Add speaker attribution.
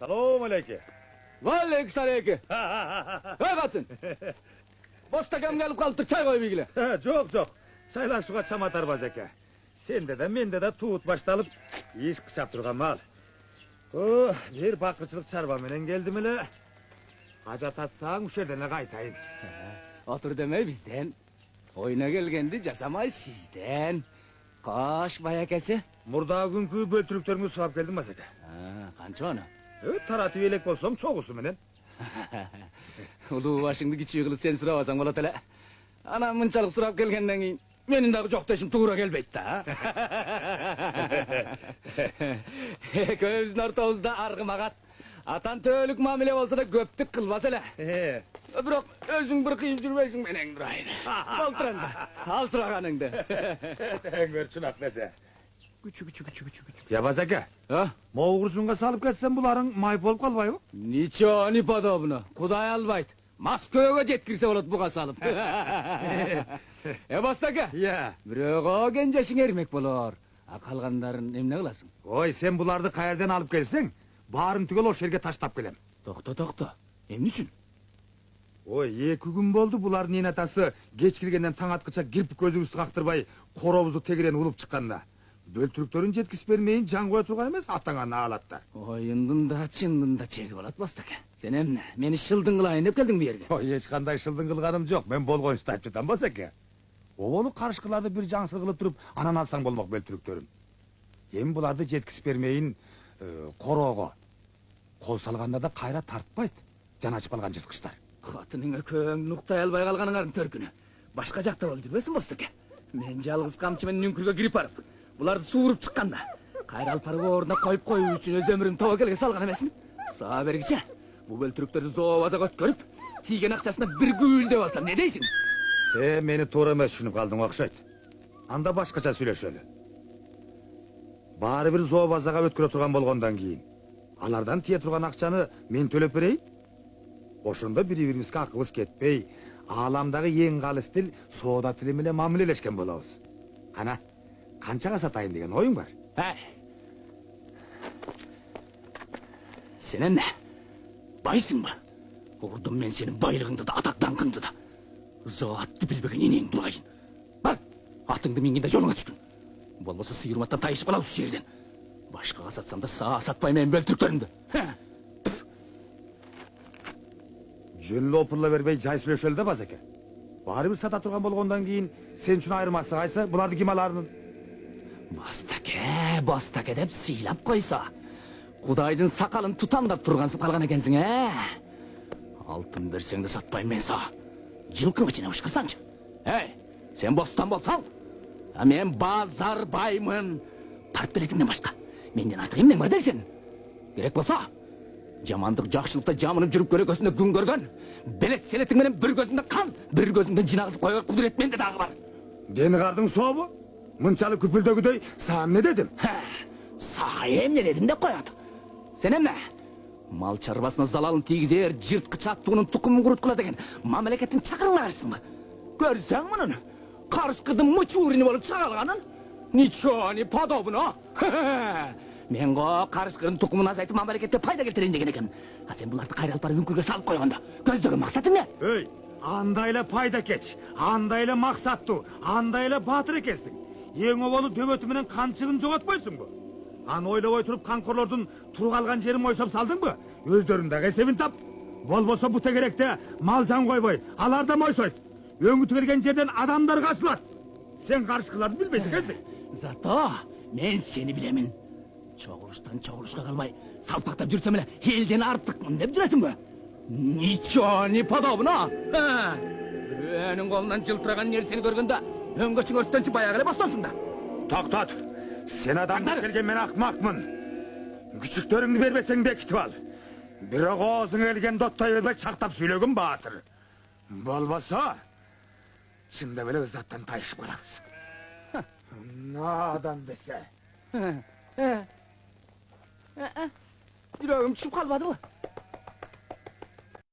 Speaker 1: Салом алейке.
Speaker 2: Алейкум. Ey qатын. Бостакам келіп қалыпты, чай қойып егіле.
Speaker 1: Жоқ. Сайлашуға чаматар базеке. Сенде де менде де туыт башталып, еш қышап тұрған мал. Бір бақырчылық чарба менен келдім еле. Ажат атсаң үшердене қайтайын.
Speaker 2: Отыр демей бізден. Ойына келгенді жасамай сізден. Қаш баякесі?
Speaker 1: Мұрда күнкі бөлтіріктеріңі сұрап келдім базеке.
Speaker 2: Қанша оны?
Speaker 1: Таратып елек болсам çoğusu менен.
Speaker 2: Улуу башыңды кичүү кылып сен сурабасаң болот эле. Ана мынчалык сурап келгенден кийин менин дагы жок дешим туура келбейт да. Экөөбүздүн ортобузда аргымагат. Атан төөлүк мамиле болсо да көптүк кылбас эле. Бирок өзүң бир кыйып жүрбөйсүң менен турайын. Болтур энди. Ал сураганыңды.
Speaker 1: Эңер чунак десе.
Speaker 2: Күчү.
Speaker 1: Я базеке. Моğursunga салып кетсем буларың май болуп калбайбы?
Speaker 2: Ничего не подобно. Кудай албайт. Москвага жеткирсе болот буга салып. Бастака. Бирөөгө кенжешиң эрмек болор. А калгандарын эмне кыласың?
Speaker 1: Ой, сен буларды каерден алып келсең, баарын түгел ошол жерге таштап келем.
Speaker 2: Токто. Эмне үчүн?
Speaker 1: Ой, 2 күн болду булардын эне атасы кеч киргенден таң аткыча кирпик көзүбүздү кактырбай, коробузду тегерен улуп чыкканда. Бөлтүрүктөрүн жеткиз бермейин жан кое турган эмес, атаңа наалаттар.
Speaker 2: Оюндун да чындын да чеги болот Бастака. Сен эмне? Мени шылдың кылайын деп келдиң бу жерге?
Speaker 1: Ой, эч кандай шылдың кылганым жок. Мен болгончу айтып жатам Басаке. Обону карышкыларды бир жаңсыр кылып туруп, анан алсаң болмок бөлтүрүктөрүм. Эми буларды жеткиз бермейин короого. Кол салганда да кайра тартпайт. Жан ачып алган жырткычтар.
Speaker 2: Катының экөөң нуктай албай калганыңардын төркүнү. Башка жакта болуп жүрбөсүн Бастака. Мен жалгыз камчы менен үңкүргө кирип барып, буларды сууруп чыкканда, кайра алып барып ордуна коюп коюу үчүн өз өмүрүмдү тобокелге салган эмесмин? Сага бергиче. Бу бөлтүрүктөрдү зообазага өткөрүп, тийген акчасына бир күбүлдөп алсам, не дейсиң?
Speaker 1: Сен мени туура эмес түшүнүп калдың окшойт. Анда башкача сүйлөшөлү. Баары бир зообазага өткөрө турган болгондон кийин, алардан тие турган акчаны мен төлөп берейин. Ошондо бири-бирибизге акыбыз кетпей, ааламдагы эң калыс тил соода тили менен мамилелешкен болобуз. Кана, канчага сатайын деген оюң бар?
Speaker 2: Сен эмне? Байсыңбы? Урдум мен сенин байлыгыңды да, атак даңкыңды да. Заатты билбеген энең турайын. Бар, атыңды мингенде жолуңа түшкүн. Болбосо сыйырматтан тайышып калабыз ушул жерден. Башкага сатсам да сага сатпайм мен бөлтүрүктөрүмдү.
Speaker 1: Жөнлө опурла бербей жай сүйлөшөлү да Базеке. Баары бир сата турган болгондон кийин сен үчүн айырмасы кайсы? Буларды ким аларын?
Speaker 2: Бастаке деп сыйлап койсо. Кудайдын сакалын тутамдап тургансып калган экенсиң, Алтын берсең да сатпайм мен сага. Жылкыңы ичине ушкырсаңчы. Сен бостан болсаң, мен базарбаймын. Тарт билетиңден башка. Менден артык эмнең бар дейсиң? Керек болсо, жамандык жакшылыкта жамынып жүрүп көрөкөсүндө күн көргөн. Белет селетиң менен бир көзүңдө кан, бир көзүңдөн жинагызып койгон кудурет менде дагы бар.
Speaker 1: Дени кардың сообу? Мынчалык күпүлдөгүдөй сага эмне дедим?
Speaker 2: Сага эмне дедим деп коет. Сен эмне? Мал чарбасына залалын тийгизер, жырткыч аттуунун тукумун куруткула деген мамлекеттин чакырыңарсыңбы? Көрсөң мунун карышкырдын мучурини болуп чагалганын? Ничего не подобно. Мен го карышкырдын тукумун азайтып мамлекетке пайда келтирейин деген экенмин. А сен буларды кайра алып барып үңкүргө салып койгондо көздөгөн максатың эмне?
Speaker 1: Андай эле пайда кеч, андай эле максаттуу, андай эле баатыр экенсиң. Эң оболу дөбөтү менен канчыгын жоготпойсуңбу? Аны ойлобой туруп канкорлордун тургалган жерин мойсоп салдыңбы? Өздөрүң дагы эсебин тап. Болбосо бу тегеректе мал жан койбой, алар да мойсойт. Өңү тигерген жерден адамдар касылат. Сен карышкыларды билбейт экенсиң.
Speaker 2: Зато мен сени билемин. Чогулуштан чогулушка калбай, салпактап жүрсөм эле элден артыкмын деп жүрөсүңбү? Ничего не подобно. Бирөөнүн колунан жылтыраган нерсени көргөндө өңгөчүң өрттөнчү баягы эле бостонсуң да.
Speaker 1: Токтот. Сен адамдап келген мен акмакмын. Күчүктөрүңдү бербесең бекитип ал. Бирок оозуңа келген доттой бербей чактап сүйлөгүн баатыр. Болбосо чындап эле заттан тайышып калабыз. Надан десе.
Speaker 2: Жүрөгүм түшүп калбадыбы?